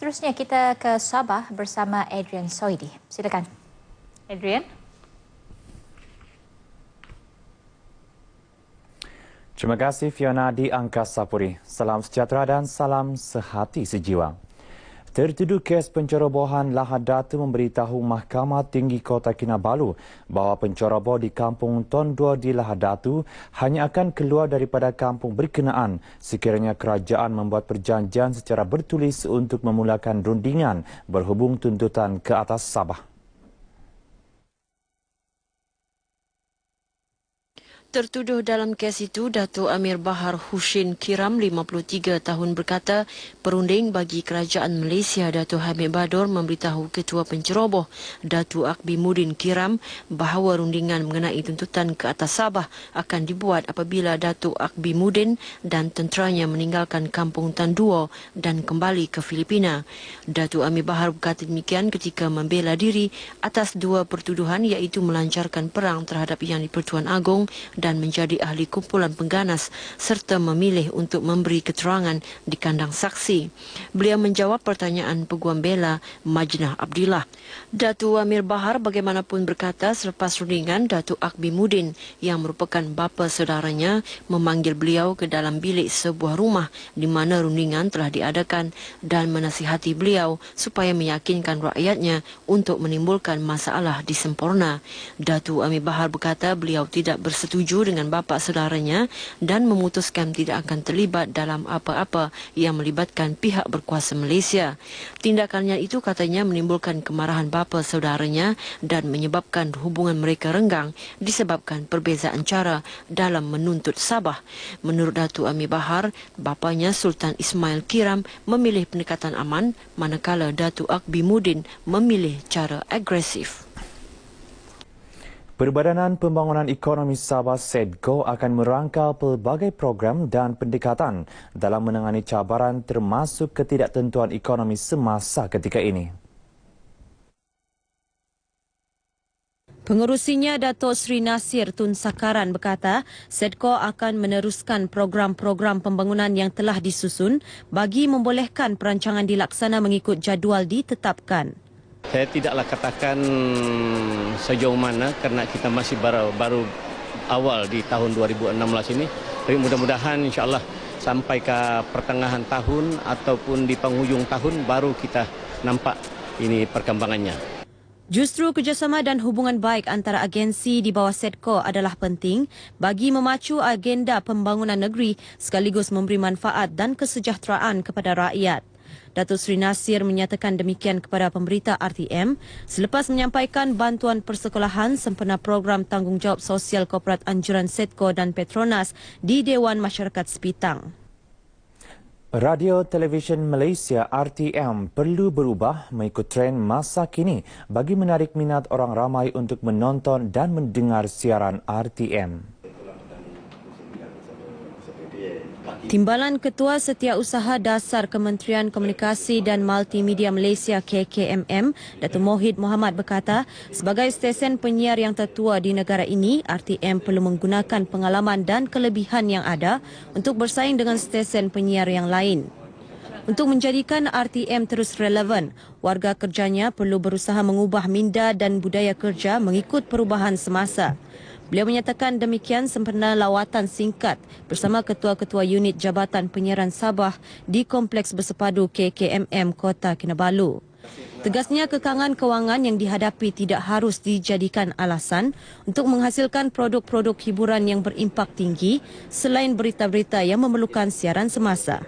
Seterusnya kita ke Sabah bersama Adrian Soidi. Silakan. Adrian. Terima kasih Fiona di Angkasa Puri. Salam sejahtera dan salam sehati sejiwa. Tertuduh kes pencerobohan lahan datu memberitahu Mahkamah Tinggi Kota Kinabalu bahawa penceroboh di Kampung Tondua di Lahad Datu hanya akan keluar daripada kampung berkenaan sekiranya kerajaan membuat perjanjian secara bertulis untuk memulakan rundingan berhubung tuntutan ke atas Sabah. Tertuduh dalam kes itu, Datuk Amir Bahar Husin Kiram, 53 tahun berkata, perunding bagi kerajaan Malaysia Datuk Hamid Badur memberitahu Ketua Penceroboh Datuk Akbi Mudin Kiram bahawa rundingan mengenai tuntutan ke atas Sabah akan dibuat apabila Datuk Akbi Mudin dan tenteranya meninggalkan Kampung Tondua dan kembali ke Filipina. Datuk Amir Bahar berkata demikian ketika membela diri atas dua pertuduhan iaitu melancarkan perang terhadap Yang di-Pertuan Agong dan menjadi ahli kumpulan pengganas serta memilih untuk memberi keterangan di kandang saksi. Beliau menjawab pertanyaan peguam bela Majnah Abdillah. Datuk Amir Bahar bagaimanapun berkata selepas rundingan, Datuk Akbi Mudin yang merupakan bapa saudaranya memanggil beliau ke dalam bilik sebuah rumah di mana rundingan telah diadakan dan menasihati beliau supaya meyakinkan rakyatnya untuk menimbulkan masalah di Semporna. Datuk Amir Bahar berkata beliau tidak bersetuju dengan bapa saudaranya dan memutuskan tidak akan terlibat dalam apa-apa yang melibatkan pihak berkuasa Malaysia. Tindakannya itu katanya menimbulkan kemarahan bapa saudaranya dan menyebabkan hubungan mereka renggang disebabkan perbezaan cara dalam menuntut Sabah. Menurut Datuk Amir Bahar, bapanya Sultan Ismail Kiram memilih pendekatan aman manakala Datuk Akbi Mudin memilih cara agresif. Perbadanan Pembangunan Ekonomi Sabah SEDCO akan merangkau pelbagai program dan pendekatan dalam menangani cabaran termasuk ketidaktentuan ekonomi semasa ketika ini. Pengerusinya Datuk Sri Nasir Tun Sakaran berkata, SEDCO akan meneruskan program-program pembangunan yang telah disusun bagi membolehkan perancangan dilaksana mengikut jadual ditetapkan. Saya tidaklah katakan sejauh mana kerana kita masih baru awal di tahun 2016 ini. Tapi mudah-mudahan insya-Allah sampai ke pertengahan tahun ataupun di penghujung tahun baru kita nampak ini perkembangannya. Justru kerjasama dan hubungan baik antara agensi di bawah SEDCO adalah penting bagi memacu agenda pembangunan negeri sekaligus memberi manfaat dan kesejahteraan kepada rakyat. Datuk Sri Nasir menyatakan demikian kepada pemberita RTM selepas menyampaikan bantuan persekolahan sempena program tanggungjawab sosial korporat anjuran SEDCO dan Petronas di Dewan Masyarakat Sepitang. Radio Televisyen Malaysia RTM perlu berubah mengikut tren masa kini bagi menarik minat orang ramai untuk menonton dan mendengar siaran RTM. Timbalan Ketua Setiausaha Dasar Kementerian Komunikasi dan Multimedia Malaysia KKMM, Datuk Mohid Mohamad berkata, sebagai stesen penyiar yang tertua di negara ini, RTM perlu menggunakan pengalaman dan kelebihan yang ada untuk bersaing dengan stesen penyiar yang lain. Untuk menjadikan RTM terus relevan, warga kerjanya perlu berusaha mengubah minda dan budaya kerja mengikut perubahan semasa. Beliau menyatakan demikian sempena lawatan singkat bersama ketua-ketua unit Jabatan Penyiaran Sabah di Kompleks Bersepadu KKMM Kota Kinabalu. Tegasnya kekangan kewangan yang dihadapi tidak harus dijadikan alasan untuk menghasilkan produk-produk hiburan yang berimpak tinggi selain berita-berita yang memerlukan siaran semasa.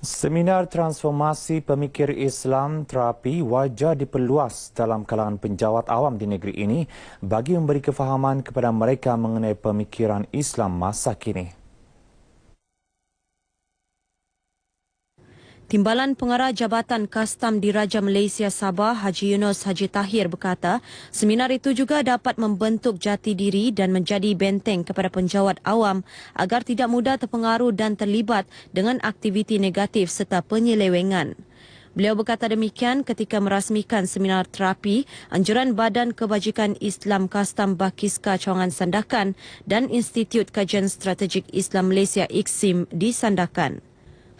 Seminar Transformasi Pemikir Islam Terapi wajar diperluas dalam kalangan penjawat awam di negeri ini bagi memberi kefahaman kepada mereka mengenai pemikiran Islam masa kini. Timbalan Pengarah Jabatan Kastam Diraja Malaysia Sabah Haji Yunus Haji Tahir berkata, seminar itu juga dapat membentuk jati diri dan menjadi benteng kepada penjawat awam agar tidak mudah terpengaruh dan terlibat dengan aktiviti negatif serta penyelewengan. Beliau berkata demikian ketika merasmikan seminar terapi anjuran Badan Kebajikan Islam Kastam Bakiska Cawangan Sandakan dan Institut Kajian Strategik Islam Malaysia IKSIM di Sandakan.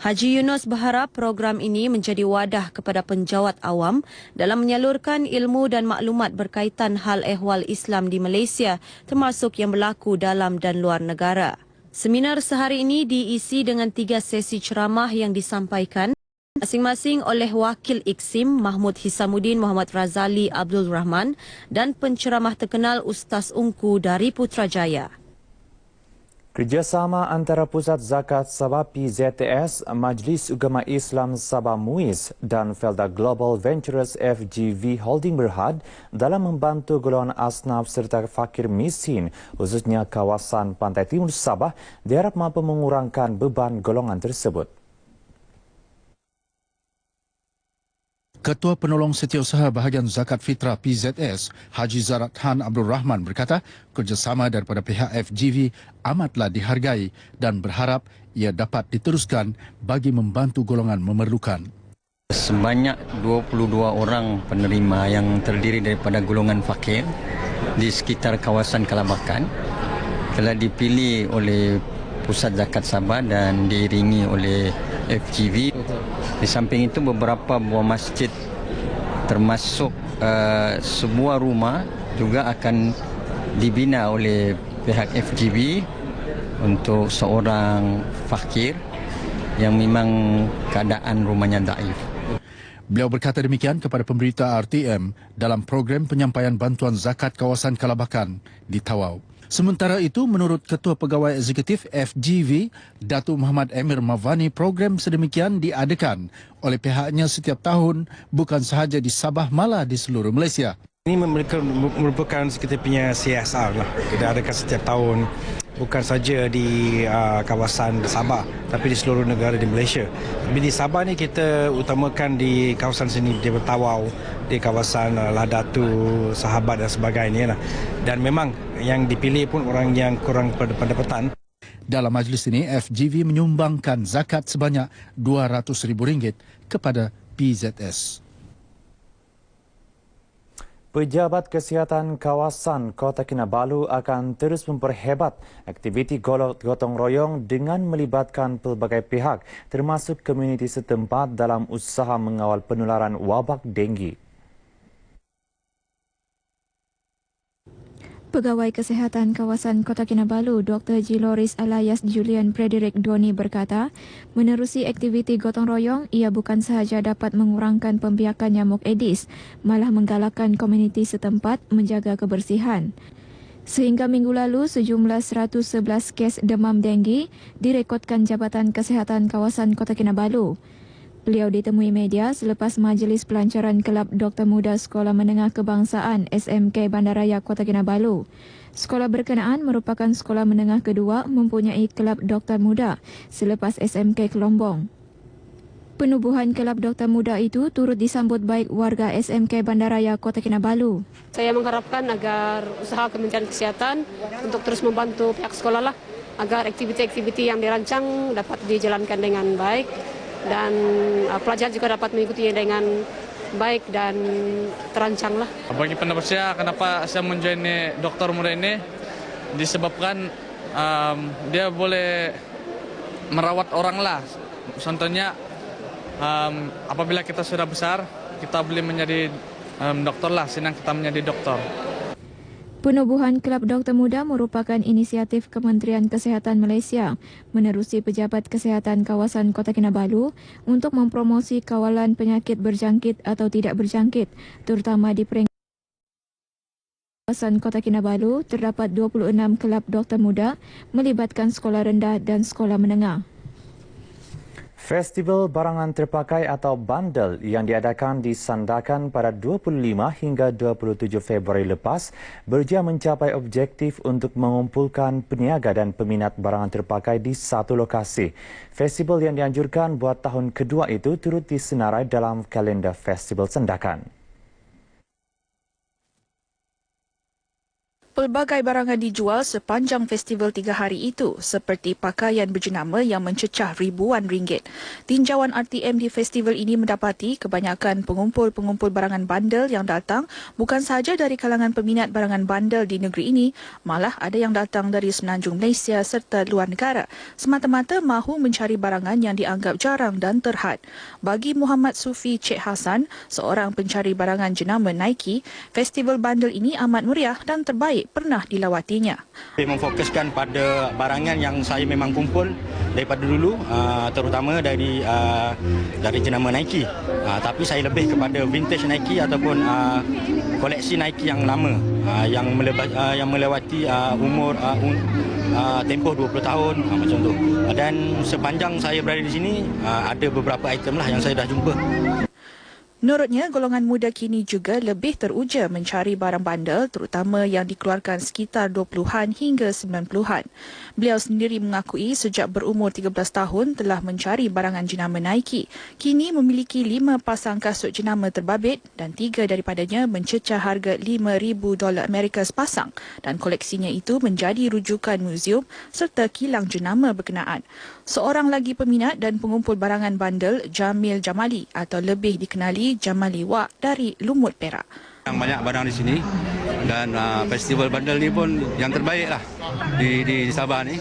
Haji Yunus berharap program ini menjadi wadah kepada penjawat awam dalam menyalurkan ilmu dan maklumat berkaitan hal ehwal Islam di Malaysia, termasuk yang berlaku dalam dan luar negara. Seminar sehari ini diisi dengan 3 sesi ceramah yang disampaikan masing-masing oleh Wakil Iksim Mahmud Hisamuddin Muhammad Razali Abdul Rahman dan penceramah terkenal Ustaz Ungku dari Putrajaya. Kerjasama antara Pusat Zakat Sabah PZS, Majlis Ugama Islam Sabah MUIS dan Felda Global Ventures FGV Holding Berhad dalam membantu golongan asnaf serta fakir miskin, khususnya kawasan Pantai Timur Sabah, diharap mampu mengurangkan beban golongan tersebut. Ketua Penolong Setiausaha Bahagian Zakat Fitrah PZS, Haji Zarat Han Abdul Rahman berkata, kerjasama daripada pihak FGV amatlah dihargai dan berharap ia dapat diteruskan bagi membantu golongan memerlukan. Sebanyak 22 orang penerima yang terdiri daripada golongan fakir di sekitar kawasan Kalabakan telah dipilih oleh Pusat Zakat Sabah dan diiringi oleh FGV. Di samping itu beberapa buah masjid termasuk sebuah rumah juga akan dibina oleh pihak FGV untuk seorang fakir yang memang keadaan rumahnya daif. Beliau berkata demikian kepada pemberita RTM dalam program penyampaian bantuan zakat kawasan Kalabakan di Tawau. Sementara itu, menurut Ketua Pegawai Eksekutif FGV, Datuk Muhammad Amir Mavani, program sedemikian diadakan oleh pihaknya setiap tahun, bukan sahaja di Sabah malah di seluruh Malaysia. Ini merupakan kita punya CSR lah. Kita adakan setiap tahun, bukan saja di kawasan Sabah, tapi di seluruh negara di Malaysia. Tapi di Sabah ni kita utamakan di kawasan sini, di Tawau, di kawasan Ladatu, Sahabat dan sebagainya lah. Dan memang yang dipilih pun orang yang kurang pendapatan. Dalam majlis ini, FGV menyumbangkan zakat sebanyak RM200,000 kepada PZS. Pejabat Kesihatan Kawasan Kota Kinabalu akan terus memperhebat aktiviti gotong royong dengan melibatkan pelbagai pihak, termasuk komuniti setempat dalam usaha mengawal penularan wabak denggi. Pegawai Kesihatan Kawasan Kota Kinabalu, Dr. Jiloris alias Julian Frederick Doni berkata, menerusi aktiviti gotong royong, ia bukan sahaja dapat mengurangkan pembiakan nyamuk Aedes, malah menggalakkan komuniti setempat menjaga kebersihan. Sehingga minggu lalu, sejumlah 111 kes demam denggi direkodkan Jabatan Kesihatan Kawasan Kota Kinabalu. Beliau ditemui media selepas majlis pelancaran Kelab Doktor Muda Sekolah Menengah Kebangsaan SMK Bandaraya Kota Kinabalu. Sekolah berkenaan merupakan sekolah menengah kedua mempunyai Kelab Doktor Muda selepas SMK Kelombong. Penubuhan Kelab Doktor Muda itu turut disambut baik warga SMK Bandaraya Kota Kinabalu. Saya mengharapkan agar usaha Kementerian Kesihatan untuk terus membantu pihak sekolah lah, agar aktiviti-aktiviti yang dirancang dapat dijalankan dengan baik dan pelajar juga dapat mengikutinya dengan baik dan terancang lah. Bagi pendapat saya, kenapa saya menjoin dokter muda ini disebabkan dia boleh merawat orang lah. Contohnya apabila kita sudah besar, kita boleh menjadi dokter lah, senang kita menjadi dokter. Penubuhan Kelab Doktor Muda merupakan inisiatif Kementerian Kesihatan Malaysia menerusi Pejabat Kesihatan Kawasan Kota Kinabalu untuk mempromosi kawalan penyakit berjangkit atau tidak berjangkit, terutama di peringkat kawasan Kota Kinabalu terdapat 26 Kelab Doktor Muda melibatkan sekolah rendah dan sekolah menengah. Festival Barangan Terpakai atau Bandel yang diadakan di Sandakan pada 25 hingga 27 Februari lepas berjaya mencapai objektif untuk mengumpulkan peniaga dan peminat barangan terpakai di satu lokasi. Festival yang dianjurkan buat tahun kedua itu turut disenarai dalam kalender Festival Sandakan. Pelbagai barangan dijual sepanjang festival 3 hari itu seperti pakaian berjenama yang mencecah ribuan ringgit. Tinjauan RTM di festival ini mendapati kebanyakan pengumpul-pengumpul barangan bandel yang datang bukan sahaja dari kalangan peminat barangan bandel di negeri ini, malah ada yang datang dari semenanjung Malaysia serta luar negara, semata-mata mahu mencari barangan yang dianggap jarang dan terhad. Bagi Muhammad Sufi Cik Hassan, seorang pencari barangan jenama Nike, festival bandel ini amat meriah dan terbaik pernah dilawatinya. Memfokuskan pada barangan yang saya memang kumpul daripada dulu, terutama dari jenama Nike. Tapi saya lebih kepada vintage Nike ataupun koleksi Nike yang lama, yang melewati umur tempoh 20 tahun macam tu. Dan sepanjang saya berada di sini, ada beberapa item lah yang saya dah jumpa. Menurutnya, golongan muda kini juga lebih teruja mencari barang bandel terutama yang dikeluarkan sekitar 20-an hingga 90-an. Beliau sendiri mengakui sejak berumur 13 tahun telah mencari barangan jenama Nike. Kini memiliki 5 pasang kasut jenama terbabit dan 3 daripadanya mencecah harga $5,000 Amerika sepasang dan koleksinya itu menjadi rujukan muzium serta kilang jenama berkenaan. Seorang lagi peminat dan pengumpul barangan bandel, Jamil Jamali atau lebih dikenali Jamali Wak dari Lumut Perak. Banyak barang di sini dan festival bandel ni pun yang terbaik lah di Sabah ni.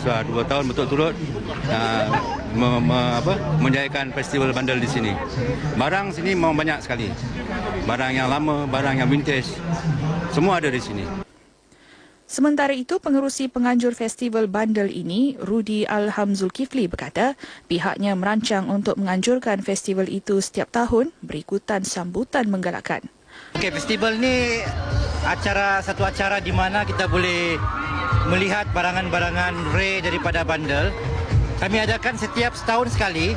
Sudah 2 tahun betul-betul menjayakan festival bandel di sini. Barang sini memang banyak sekali. Barang yang lama, barang yang vintage, semua ada di sini. Sementara itu, pengerusi penganjur festival bandel ini, Rudi Alhamzulkifli berkata, pihaknya merancang untuk menganjurkan festival itu setiap tahun berikutan sambutan menggalakkan. Okey, festival ni satu acara di mana kita boleh melihat barangan-barangan rare daripada bandel. Kami adakan setiap setahun sekali.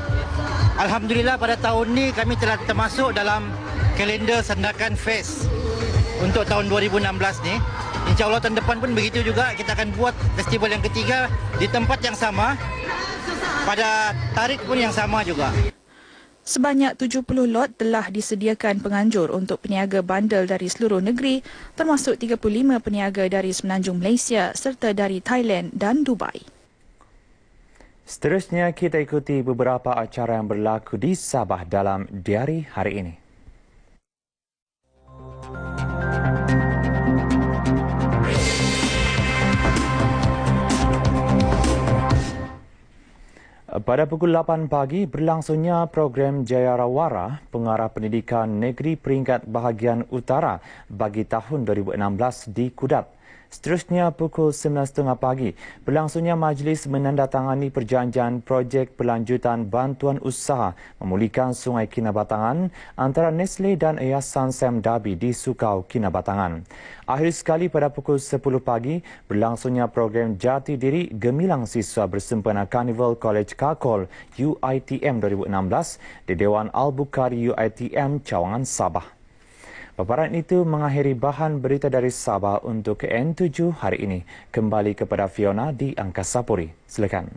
Alhamdulillah pada tahun ni kami telah termasuk dalam kalender Sandakan Fest untuk tahun 2016 ni. InsyaAllah tahun depan pun begitu juga. Kita akan buat festival yang ketiga di tempat yang sama, pada tarikh pun yang sama juga. Sebanyak 70 lot telah disediakan penganjur untuk peniaga bandel dari seluruh negeri, termasuk 35 peniaga dari semenanjung Malaysia serta dari Thailand dan Dubai. Seterusnya, kita ikuti beberapa acara yang berlaku di Sabah dalam diari hari ini. Pada pukul 8 pagi, berlangsungnya program Jayarawara Pengarah Pendidikan Negeri Peringkat Bahagian Utara bagi tahun 2016 di Kudat. Seterusnya, pukul 9.30 pagi, berlangsungnya majlis menandatangani perjanjian projek berlanjutan bantuan usaha memulihkan Sungai Kinabatangan antara Nestle dan Yayasan Sam Dabi di Sukau Kinabatangan. Akhir sekali pada pukul 10 pagi, berlangsungnya program Jati Diri Gemilang Siswa Bersempena Carnival College Kakol UITM 2016 di Dewan Al-Bukhari UITM Cawangan, Sabah. Paparan itu mengakhiri bahan berita dari Sabah untuk N7 hari ini. Kembali kepada Fiona di Angkasa Puri. Silakan.